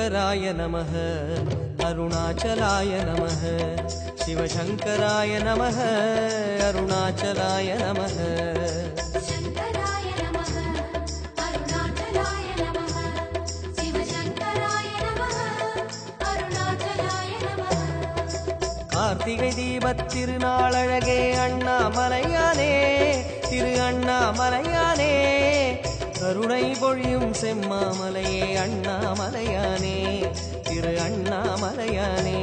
शिवशङ्कराय नमः अरुणाचलाय नमः शिवशङ्कराय नमः अरुणाचलाय नमः शङ्कराय नमः अरुणाचलाय नमः शिवशङ्कराय नमः अरुणाचलाय नमः கார்த்திகை தீபத் திருநாளழகே அண்ணாமலையானே திரு அண்ணாமலையானே கருணை பொழியும் செம்மாமலையே அண்ணாமலையானே திரு அண்ணாமலையானே